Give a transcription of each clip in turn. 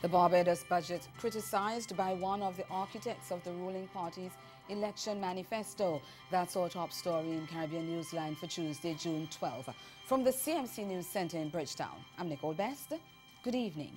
The Barbados budget criticized by one of the architects of the ruling party's election manifesto. That's our top story in Caribbean Newsline for Tuesday, June 12. From the CMC News Center in Bridgetown, I'm Nicole Best. Good evening.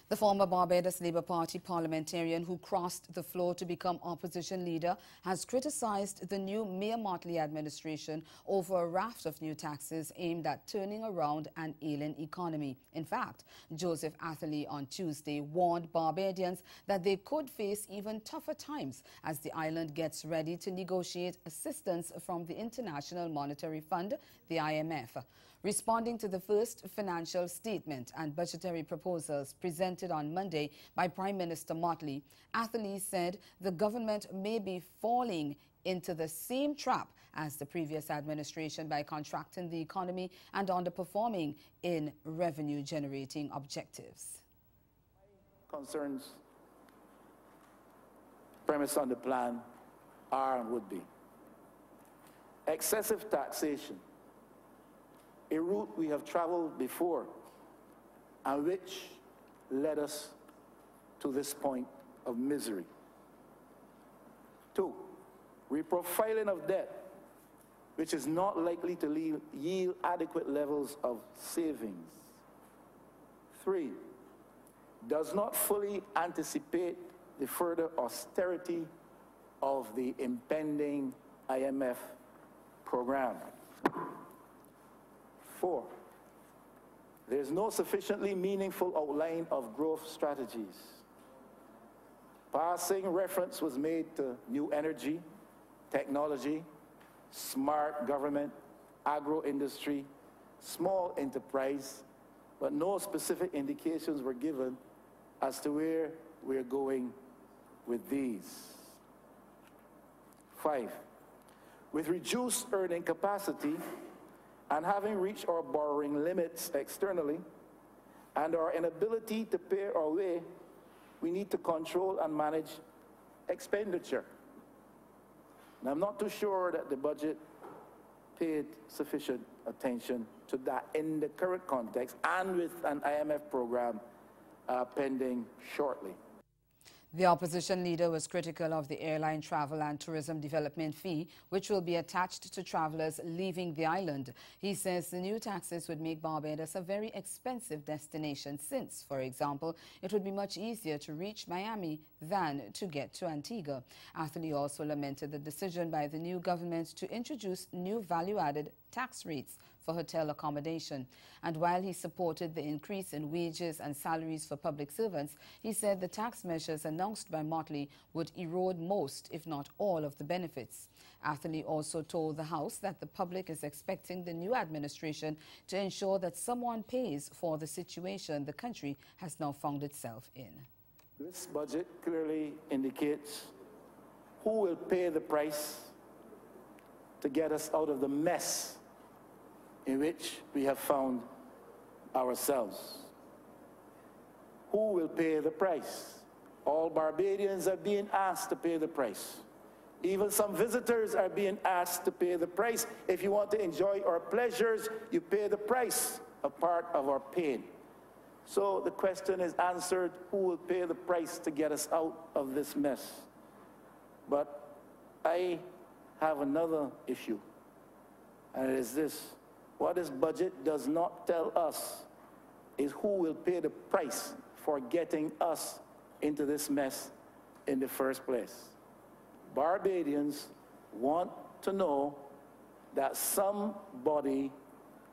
The former Barbados Labour Party parliamentarian who crossed the floor to become opposition leader has criticized the new Mayor Motley administration over a raft of new taxes aimed at turning around an ailing economy. In fact, Joseph Atherley on Tuesday warned Barbadians that they could face even tougher times as the island gets ready to negotiate assistance from the International Monetary Fund, the IMF. Responding to the first financial statement and budgetary proposals presented on Monday by Prime Minister Motley, Atherley said the government may be falling into the same trap as the previous administration by contracting the economy and underperforming in revenue-generating objectives. Concerns premised on the plan are and would be excessive taxation, a route we have traveled before and which led us to this point of misery. 2, reprofiling of debt, which is not likely to yield adequate levels of savings. 3, does not fully anticipate the further austerity of the impending IMF program. 4, there's no sufficiently meaningful outline of growth strategies. Passing reference was made to new energy, technology, smart government, agro-industry, small enterprise, but no specific indications were given as to where we're going with these. 5, with reduced earning capacity, and having reached our borrowing limits externally and our inability to pay our way, we need to control and manage expenditure. And I'm not too sure that the budget paid sufficient attention to that in the current context and with an IMF program pending shortly. The opposition leader was critical of the airline travel and tourism development fee, which will be attached to travelers leaving the island. He says the new taxes would make Barbados a very expensive destination since, for example, it would be much easier to reach Miami than to get to Antigua. Atherley also lamented the decision by the new government to introduce new value-added tax rates for hotel accommodation. And while he supported the increase in wages and salaries for public servants, he said the tax measures announced by Motley would erode most, if not all, of the benefits. Atherley also told the House that the public is expecting the new administration to ensure that someone pays for the situation the country has now found itself in. This budget clearly indicates who will pay the price to get us out of the mess in which we have found ourselves. Who will pay the price? All Barbadians are being asked to pay the price. Even some visitors are being asked to pay the price. If you want to enjoy our pleasures, you pay the price, a part of our pain. So the question is answered, who will pay the price to get us out of this mess? But I have another issue, and it is this. What this budget does not tell us is who will pay the price for getting us into this mess in the first place. Barbadians want to know that somebody,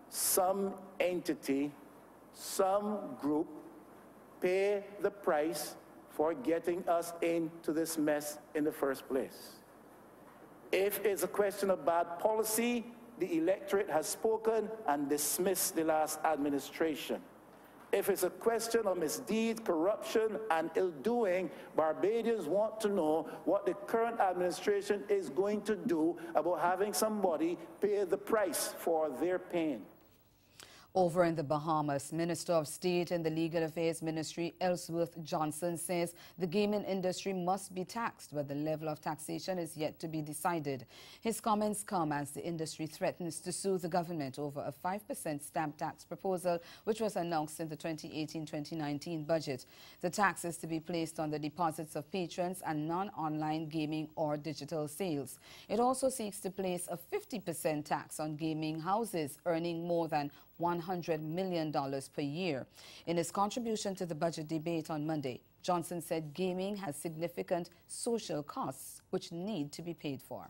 some entity, some group pay the price for getting us into this mess in the first place. If it's a question of bad policy, the electorate has spoken and dismissed the last administration. If it's a question of misdeed, corruption, and ill-doing, Barbadians want to know what the current administration is going to do about having somebody pay the price for their pain. Over in the Bahamas, Minister of State in the Legal Affairs Ministry, Ellsworth Johnson, says the gaming industry must be taxed, but the level of taxation is yet to be decided. His comments come as the industry threatens to sue the government over a 5% stamp tax proposal, which was announced in the 2018-2019 budget. The tax is to be placed on the deposits of patrons and non-online gaming or digital sales. It also seeks to place a 50% tax on gaming houses earning more than $100 million per year. In his contribution to the budget debate on Monday, Johnson said gaming has significant social costs which need to be paid for.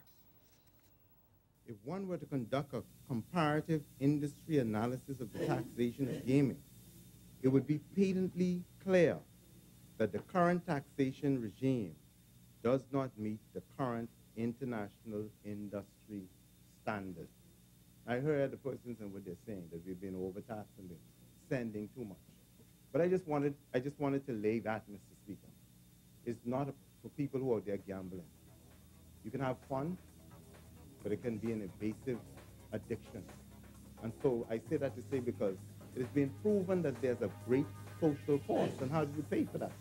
If one were to conduct a comparative industry analysis of the taxation of gaming, it would be patently clear that the current taxation regime does not meet the current international industry standards. I heard the persons and what they're saying, that we've been overtaxed and been sending too much. But I just wanted to lay that, Mr. Speaker. It's not for people who are out there gambling. You can have fun, but it can be an evasive addiction. And so I say that to say because it has been proven that there's a great social cost, and how do you pay for that?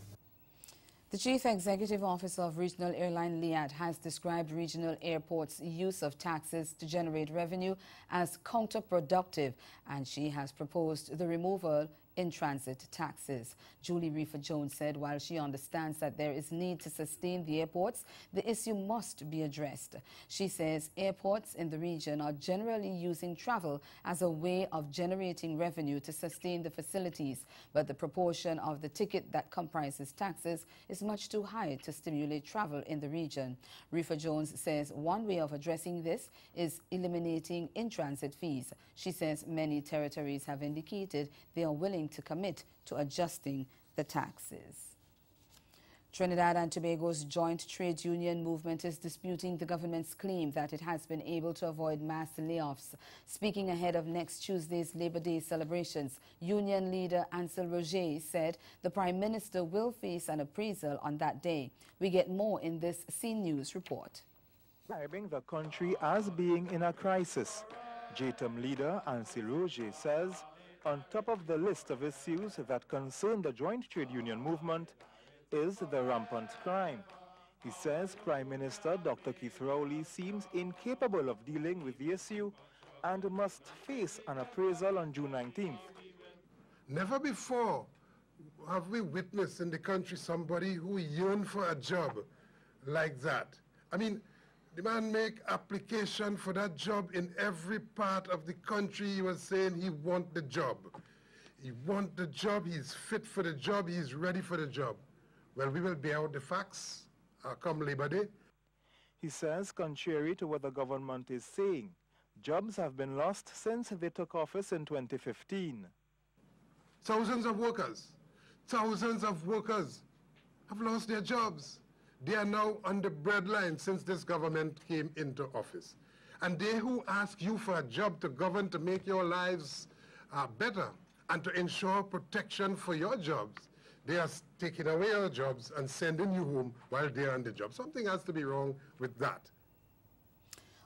The Chief Executive Officer of Regional Airline Liat has described regional airports' use of taxes to generate revenue as counterproductive, and she has proposed the removal in-transit taxes. Julie Reefer-Jones said while she understands that there is need to sustain the airports, the issue must be addressed. She says airports in the region are generally using travel as a way of generating revenue to sustain the facilities, but the proportion of the ticket that comprises taxes is much too high to stimulate travel in the region. Reefer-Jones says one way of addressing this is eliminating in-transit fees. She says many territories have indicated they are willing to commit to adjusting the taxes. Trinidad and Tobago's joint trade union movement is disputing the government's claim that it has been able to avoid mass layoffs. Speaking ahead of next Tuesday's Labor Day celebrations, union leader Ansel Roger said the Prime Minister will face an appraisal on that day. We get more in this Scene News report. Describing the country as being in a crisis, JTM leader Ansel Roger says on top of the list of issues that concern the joint trade union movement is the rampant crime. He says Prime Minister Dr. Keith Rowley seems incapable of dealing with the issue and must face an appraisal on June 19th. Never before have we witnessed in the country somebody who yearned for a job like that. I mean, the man make application for that job in every part of the country. He was saying he want the job. He want the job, he's fit for the job, he's ready for the job. Well, we will bear out the facts come Labor Day. He says, contrary to what the government is saying, jobs have been lost since they took office in 2015. Thousands of workers have lost their jobs. They are now on the breadline since this government came into office. And they who ask you for a job to govern, to make your lives better and to ensure protection for your jobs, they are taking away your jobs and sending you home while they're on the job. Something has to be wrong with that.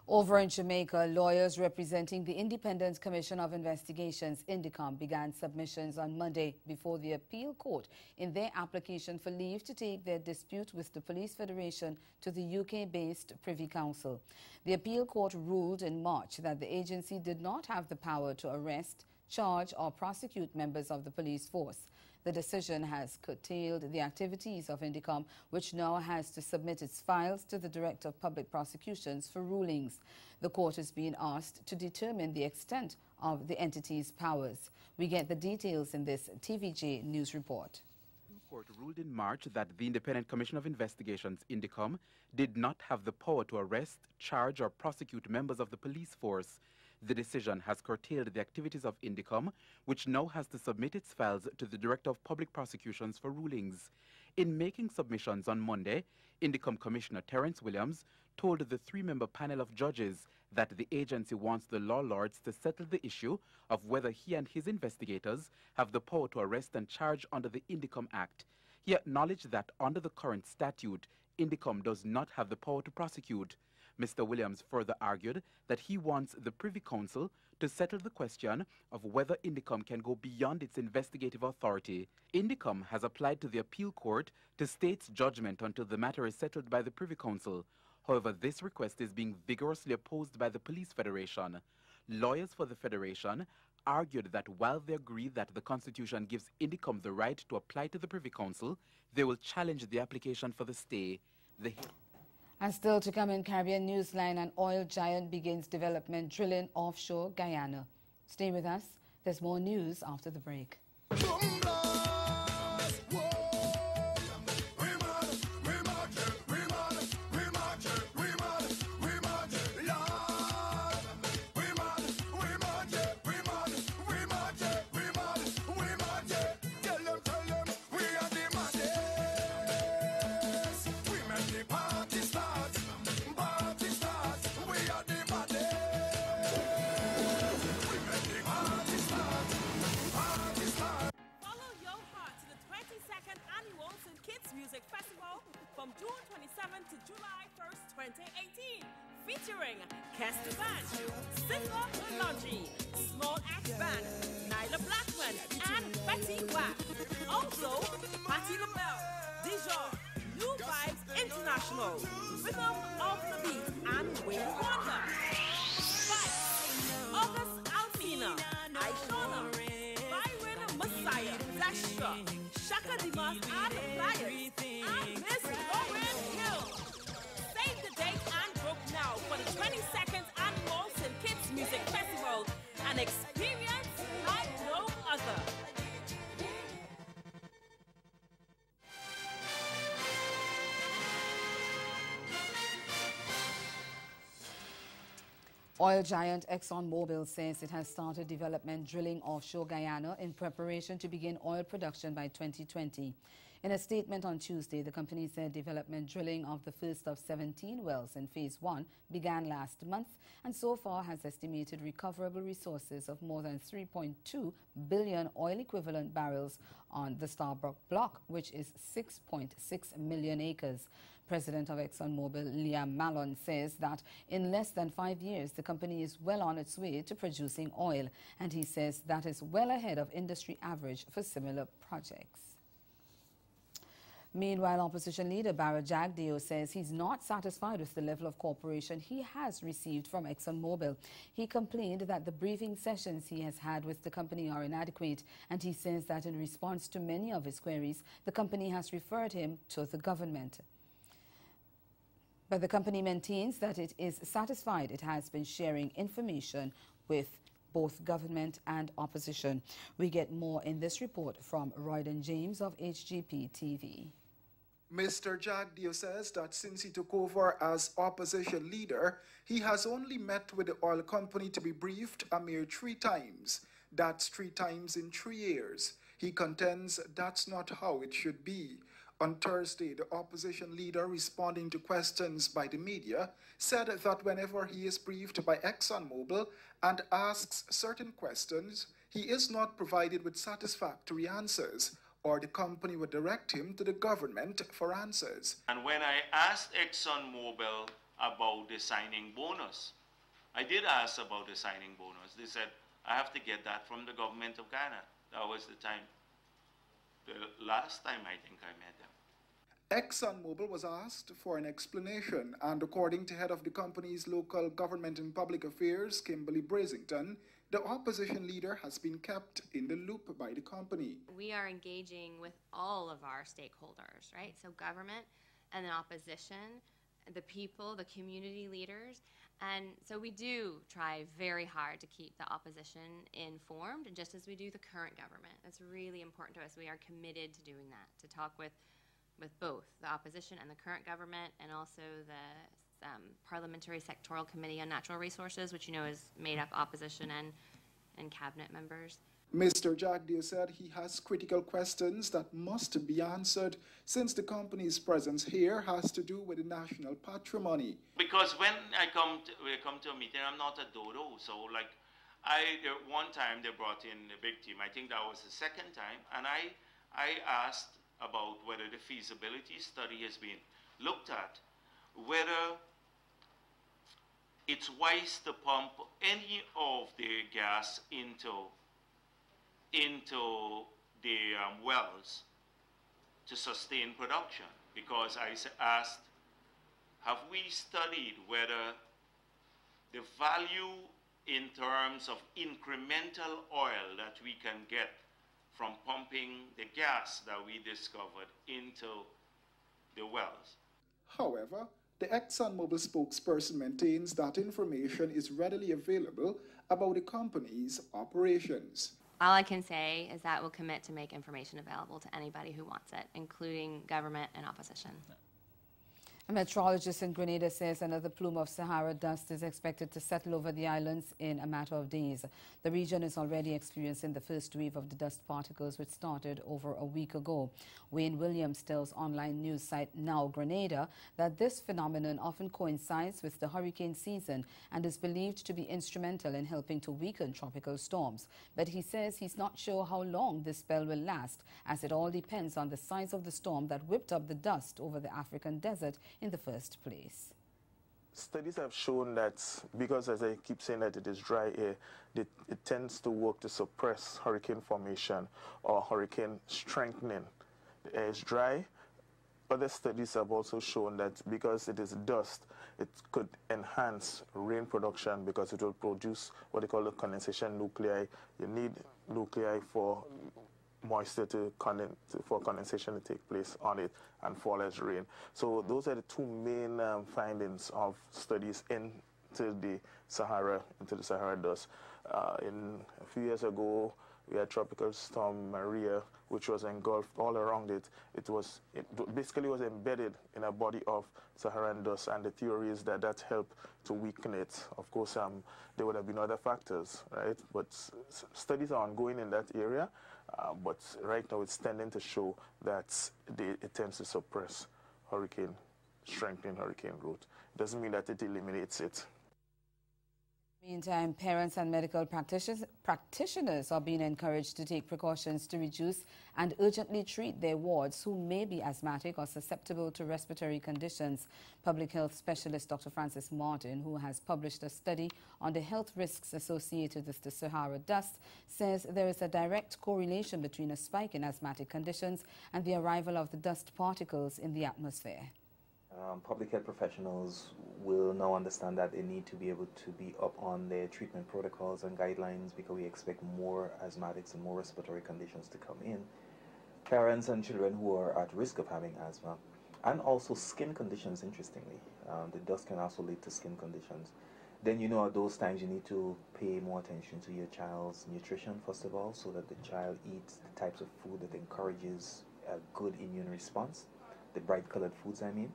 Over in Jamaica, lawyers representing the Independent Commission of Investigations, INDECOM, began submissions on Monday before the appeal court in their application for leave to take their dispute with the Police Federation to the UK-based Privy Council. The appeal court ruled in March that the agency did not have the power to arrest, charge or prosecute members of the police force. The decision has curtailed the activities of INDECOM, which now has to submit its files to the Director of Public Prosecutions for rulings. The court is being asked to determine the extent of the entity's powers. We get the details in this TVJ News report. The court ruled in March that the Independent Commission of Investigations, INDECOM, did not have the power to arrest, charge or prosecute members of the police force. The decision has curtailed the activities of INDECOM, which now has to submit its files to the Director of Public Prosecutions for rulings. In making submissions on Monday, INDECOM Commissioner Terence Williams told the three-member panel of judges that the agency wants the law lords to settle the issue of whether he and his investigators have the power to arrest and charge under the INDECOM Act. He acknowledged that under the current statute, INDECOM does not have the power to prosecute. Mr. Williams further argued that he wants the Privy Council to settle the question of whether Indicom can go beyond its investigative authority. Indicom has applied to the appeal court to stay its judgment until the matter is settled by the Privy Council. However, this request is being vigorously opposed by the Police Federation. Lawyers for the Federation argued that while they agree that the Constitution gives Indicom the right to apply to the Privy Council, they will challenge the application for the stay. And still to come in Caribbean Newsline, an oil giant begins development drilling offshore Guyana. Stay with us. There's more news after the break. From June 27th to July 1st, 2018, featuring Kester Band, Sizzler Lungi, Small Axe Band, Nyla Blackman, and Betty Wack. Also, Patti LaBelle, Dijon, New Vibes International, Rhythm of the Beat, and Wayne Wonder. Spice, August Alsina, Aishona, Byron Messiah, Dasha, Shaka Dimas, and Flyers, and Miss Lauren Hill. Save the date and book now for the 22nd Annual St. Kitts Music Festival, an experience like no other. Oil giant ExxonMobil says it has started development drilling offshore Guyana in preparation to begin oil production by 2020. In a statement on Tuesday, the company said development drilling of the first of 17 wells in Phase 1 began last month and so far has estimated recoverable resources of more than 3.2 billion oil equivalent barrels on the Starbuck block, which is 6.6 million acres. President of ExxonMobil, Liam Mallon, says that in less than 5 years, the company is well on its way to producing oil, and he says that is well ahead of industry average for similar projects. Meanwhile, opposition leader Barra Jagdeo says he's not satisfied with the level of cooperation he has received from ExxonMobil. He complained that the briefing sessions he has had with the company are inadequate, and he says that in response to many of his queries, the company has referred him to the government. But the company maintains that it is satisfied it has been sharing information with both government and opposition. We get more in this report from Royden James of HGP TV. Mr. Jagdeo says that since he took over as opposition leader, he has only met with the oil company to be briefed a mere 3 times. That's 3 times in 3 years. He contends that's not how it should be. On Thursday, the opposition leader, responding to questions by the media, said that whenever he is briefed by ExxonMobil and asks certain questions, he is not provided with satisfactory answers, or the company would direct him to the government for answers. And when I asked ExxonMobil about the signing bonus, I did ask about the signing bonus. They said, I have to get that from the government of Ghana. That was the last time I think I met them. ExxonMobil was asked for an explanation, and according to head of the company's local government and public affairs, Kimberly Brasington, the opposition leader has been kept in the loop by the company. We are engaging with all of our stakeholders, right? So government and then opposition, the people, the community leaders. And so we do try very hard to keep the opposition informed, just as we do the current government. That's really important to us. We are committed to doing that, to talk with both the opposition and the current government, and also the Parliamentary Sectoral Committee on Natural Resources, which you know is made up opposition and cabinet members. Mr. Jagdeo said he has critical questions that must be answered since the company's presence here has to do with the national patrimony. Because when we come to a meeting, I'm not a dodo. So like, one time they brought in a big team. I think that was the second time, and I asked about whether the feasibility study has been looked at, whether it's wise to pump any of the gas into the wells to sustain production. Because I asked, have we studied whether the value in terms of incremental oil that we can get from pumping the gas that we discovered into the wells? However, the ExxonMobil spokesperson maintains that information is readily available about the company's operations. All I can say is that we'll commit to make information available to anybody who wants it, including government and opposition. A meteorologist in Grenada says another plume of Sahara dust is expected to settle over the islands in a matter of days. The region is already experiencing the first wave of the dust particles, which started over a week ago. Wayne Williams tells online news site Now Grenada that this phenomenon often coincides with the hurricane season and is believed to be instrumental in helping to weaken tropical storms. But he says he's not sure how long this spell will last, as it all depends on the size of the storm that whipped up the dust over the African desert in the first place. Studies have shown that because, as I keep saying, that it is dry air, it tends to work to suppress hurricane formation or hurricane strengthening. The air is dry. Other studies have also shown that because it is dust, it could enhance rain production because it will produce what they call the condensation nuclei. You need nuclei for moisture for condensation to take place on it and fall as rain. So those are the two main findings of studies into the Sahara dust. In a few years ago, we had Tropical Storm Maria, which was engulfed all around it. It basically was embedded in a body of Saharan dust, and the theory is that that helped to weaken it. Of course, there would have been other factors, right? But studies are ongoing in that area. But right now it's tending to show that it tends to suppress strengthening hurricane growth. It doesn't mean that it eliminates it. Meantime, parents and medical practitioners are being encouraged to take precautions to reduce and urgently treat their wards who may be asthmatic or susceptible to respiratory conditions. Public health specialist Dr. Francis Martin, who has published a study on the health risks associated with the Sahara dust, says there is a direct correlation between a spike in asthmatic conditions and the arrival of the dust particles in the atmosphere. Public health professionals will now understand that they need to be able to be up on their treatment protocols and guidelines because we expect more asthmatics and more respiratory conditions to come in. Parents and children who are at risk of having asthma, and also skin conditions, interestingly. The dust can also lead to skin conditions. Then, at those times you need to pay more attention to your child's nutrition, first of all, so that the child eats the types of food that encourages a good immune response, the bright-colored foods, I mean.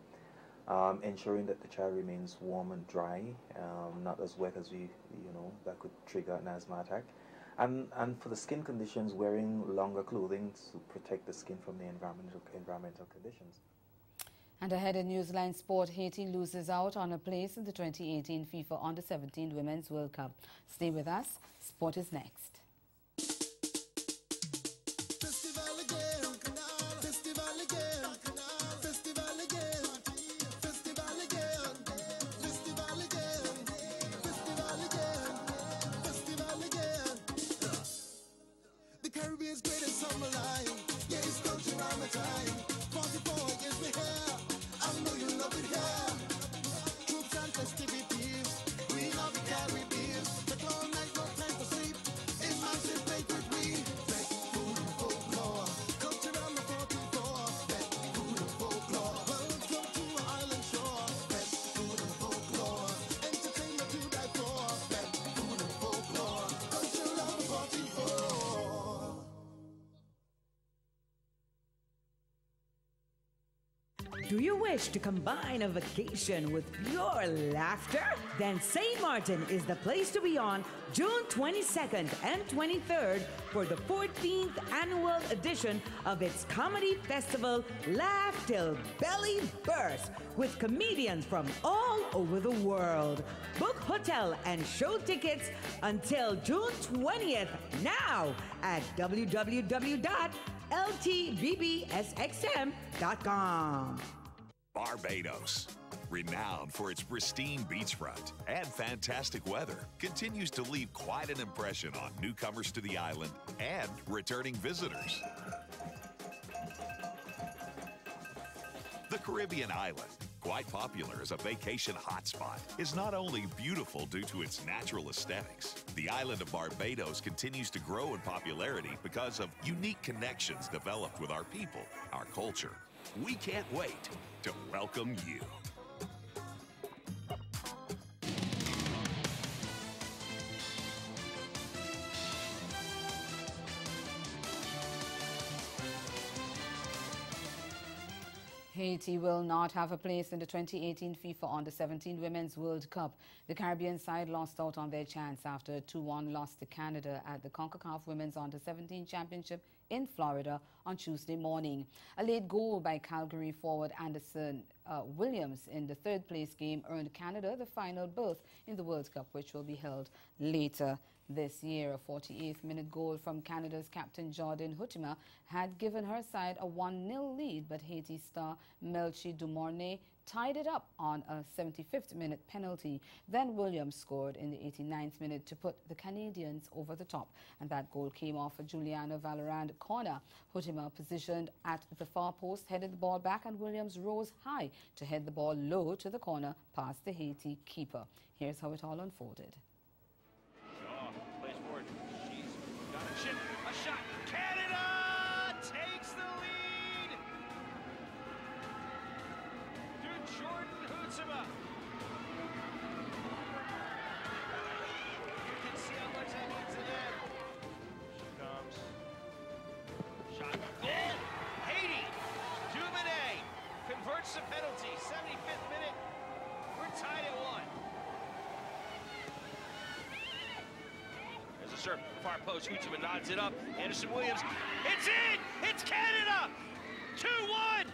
Ensuring that the child remains warm and dry, not as wet as that could trigger an asthma attack. And for the skin conditions, wearing longer clothing to protect the skin from the environmental conditions. And ahead in Newsline Sport, Haiti loses out on a place in the 2018 FIFA Under-17 Women's World Cup. Stay with us. Sport is next. Do you wish to combine a vacation with pure laughter? Then St. Martin is the place to be on June 22nd and 23rd for the 14th annual edition of its comedy festival, Laugh Till Belly Burst, with comedians from all over the world. Book hotel and show tickets until June 20th now at www.ltbbsxm.com. Barbados. renowned for its pristine beachfront and fantastic weather, continues to leave quite an impression on newcomers to the island and returning visitors. The Caribbean island, quite popular as a vacation hotspot, is not only beautiful due to its natural aesthetics. The island of Barbados continues to grow in popularity because of unique connections developed with our people, our culture. We can't wait to welcome you. Haiti will not have a place in the 2018 FIFA Under-17 Women's World Cup. The Caribbean side lost out on their chance after a 2-1 loss to Canada at the CONCACAF Women's Under-17 Championship in Florida on Tuesday morning. A late goal by Calgary forward Anderson Williams in the third-place game earned Canada the final berth in the World Cup, which will be held later this year. A 48th-minute goal from Canada's captain Jordan Hutima had given her side a 1-0 lead, but Haiti star Melchi Dumornay tied it up on a 75th-minute penalty. Then Williams scored in the 89th minute to put the Canadians over the top, and that goal came off a Juliana Valorand corner. Hutima, positioned at the far post, headed the ball back, and Williams rose high to head the ball low to the corner past the Haiti keeper. Here's how it all unfolded. Plays forward. She's got a chip. A shot. Canada takes the lead. To Jordan Hutima. You can see how much that means to them. She comes. Shot. Goal. Haiti. Dumornay converts the penalty. 75th minute. We're tied at 1. Serve, far post, Hutima nods it up. Anderson Williams, it's in! It's Canada! 2-1! And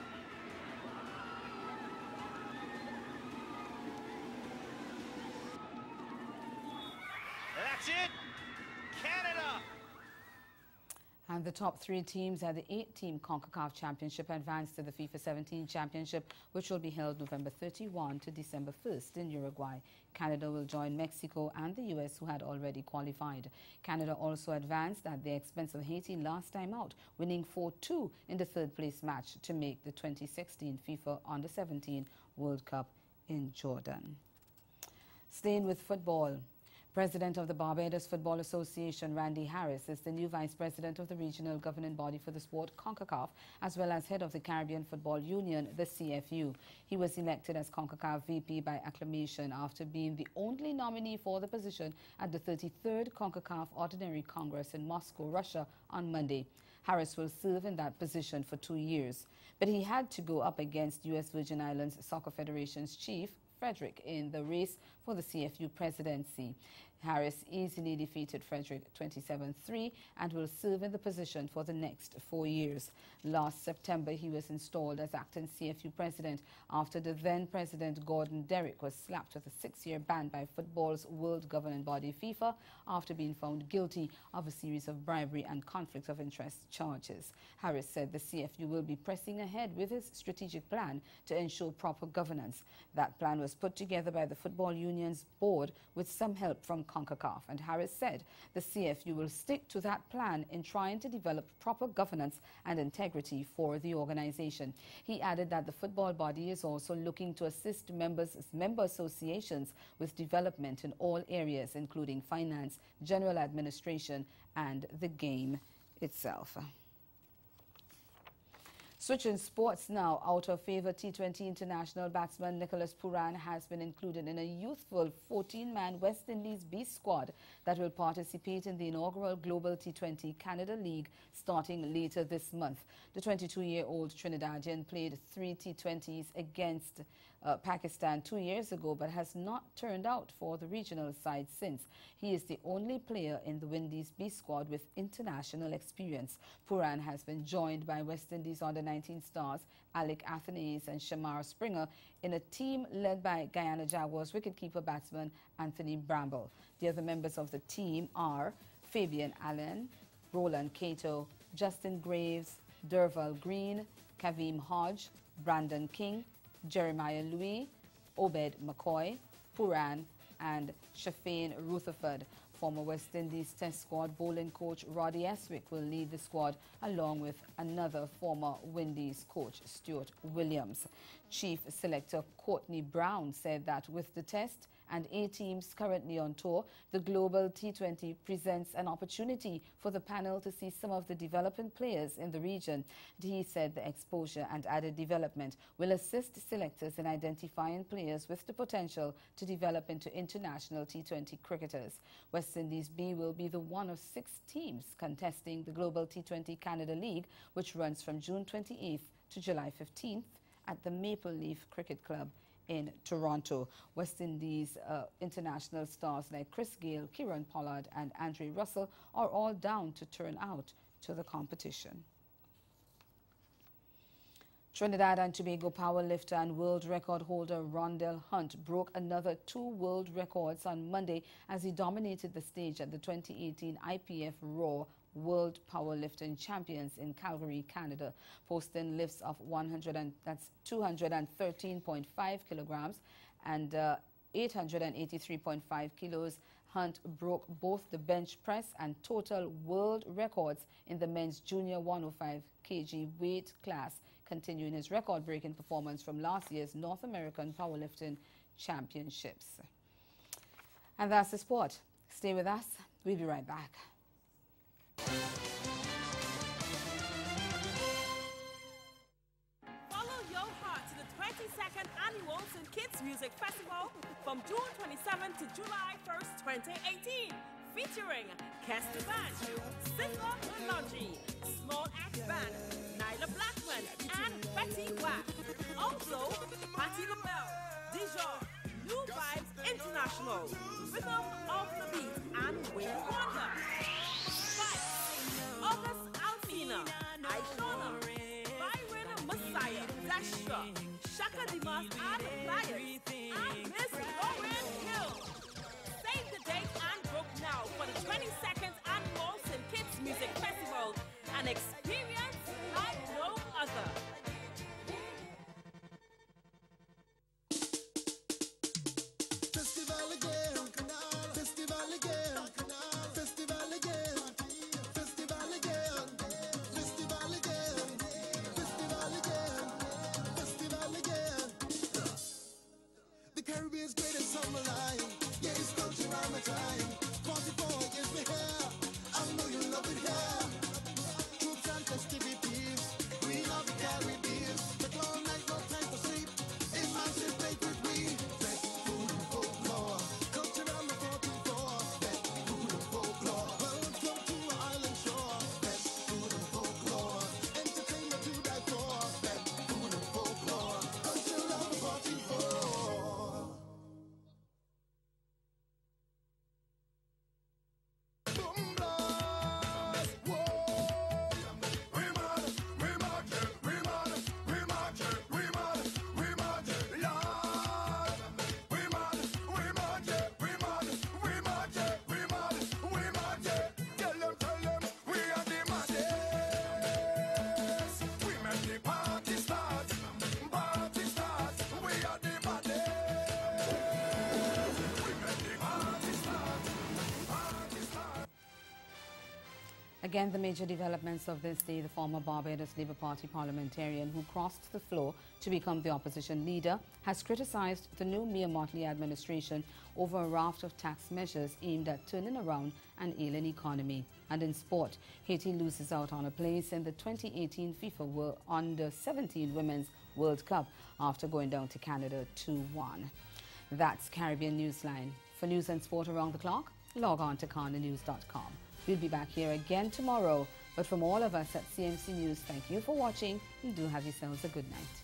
that's it! Canada! And the top 3 teams at the 8-team CONCACAF Championship advanced to the FIFA 17 Championship, which will be held November 31 to December 1st in Uruguay. Canada will join Mexico and the U.S., who had already qualified. Canada also advanced at the expense of Haiti last time out, winning 4-2 in the third-place match to make the 2016 FIFA Under-17 World Cup in Jordan. Staying with football, President of the Barbados Football Association, Randy Harris, is the new Vice President of the regional governing body for the sport, CONCACAF, as well as head of the Caribbean Football Union, the CFU. He was elected as CONCACAF VP by acclamation after being the only nominee for the position at the 33rd CONCACAF Ordinary Congress in Moscow, Russia, on Monday. Harris will serve in that position for 2 years, but he had to go up against U.S. Virgin Islands Soccer Federation's chief, Frederick, in the race for the CFU presidency. Harris easily defeated Frederick 27-3 and will serve in the position for the next 4 years. Last September, he was installed as acting CFU president after the then president Gordon Derrick was slapped with a 6-year ban by football's world governing body FIFA after being found guilty of a series of bribery and conflict of interest charges. Harris said the CFU will be pressing ahead with his strategic plan to ensure proper governance. That plan was put together by the Football Union's board with some help from CONCACAF, and Harris said the CFU will stick to that plan in trying to develop proper governance and integrity for the organization. He added that the football body is also looking to assist member associations with development in all areas, including finance, general administration, and the game itself. Switching sports now, out of favour T20 international batsman Nicholas Pooran has been included in a youthful 14-man West Indies B squad that will participate in the inaugural Global T20 Canada League starting later this month. The 22-year-old Trinidadian played 3 T20s against Pakistan 2 years ago, but has not turned out for the regional side since. He is the only player in the Windies B squad with international experience. Pooran has been joined by West Indies under-19 stars Alec Athanaze and Shamar Springer in a team led by Guyana Jaguars wicketkeeper batsman Anthony Bramble. The other members of the team are Fabian Allen, Roland Cato, Justin Graves, Derval Green, Kavim Hodge, Brandon King, Jeremiah Louis, Obed McCoy, Puran, and Shafane Rutherford. Former West Indies Test squad bowling coach Roddy Eswick will lead the squad along with another former Windies coach Stuart Williams. Chief Selector Courtney Brown said that with the Test and A teams currently on tour, the Global T20 presents an opportunity for the panel to see some of the developing players in the region. He said the exposure and added development will assist selectors in identifying players with the potential to develop into international T20 cricketers. West Indies B will be the one of 6 teams contesting the Global T20 Canada League, which runs from June 28th to July 15th at the Maple Leaf Cricket Club in Toronto. West Indies international stars like Chris Gayle, Kieran Pollard and Andre Russell are all down to turn out to the competition. Trinidad and Tobago powerlifter and world record holder Rondell Hunt broke another 2 world records on Monday as he dominated the stage at the 2018 IPF Raw World Powerlifting Champions in Calgary, Canada, posting lifts of 213.5 kilograms and 883.5 kilos. Hunt broke both the bench press and total world records in the men's junior 105 kg weight class, continuing his record-breaking performance from last year's North American Powerlifting Championships. And that's the sport. Stay with us. We'll be right back. Follow your heart to the 22nd Annual St. Kitts Music Festival from June 27th to July 1st, 2018, featuring Kester Band, Sifa Mulonji, Small Axe Band, Nyla Blackman, and Betty Wack. Also, Patti LaBelle, Dijon, New Vibes International, Rhythm of the Beat, and Wayne Wonder. August Alcina, Aishona, Byron Messiah, Dasha, Shaka Dimas, and Pliers, and Miss Lauren Hill. Save the date and book now for the 22nd Annual St. Kitts Music Festival, an experience like no other. Festival again, festival again, festival again. Caribbean's greatest summer line. Yeah, it's culture around my time. 44 years we here. I know you love it here. Troops and festivities. We love the Caribbean. The long night, no time for sleep. Emancipate with we. Back food and folklore. Culture around the 44. Back food and folklore. Welcome to our island shore. Back food and folklore. Entertainment to die for. Back food and folklore. Culture around the 44. Again, the major developments of this day: the former Barbados Labour Party parliamentarian who crossed the floor to become the opposition leader has criticized the new Mia Mottley administration over a raft of tax measures aimed at turning around an ailing economy. And in sport, Haiti loses out on a place in the 2018 FIFA Under-17 Women's World Cup after going down to Canada 2-1. That's Caribbean Newsline. For news and sport around the clock, log on to KanaNews.com. We'll be back here again tomorrow. But from all of us at CMC News, thank you for watching and do have yourselves a good night.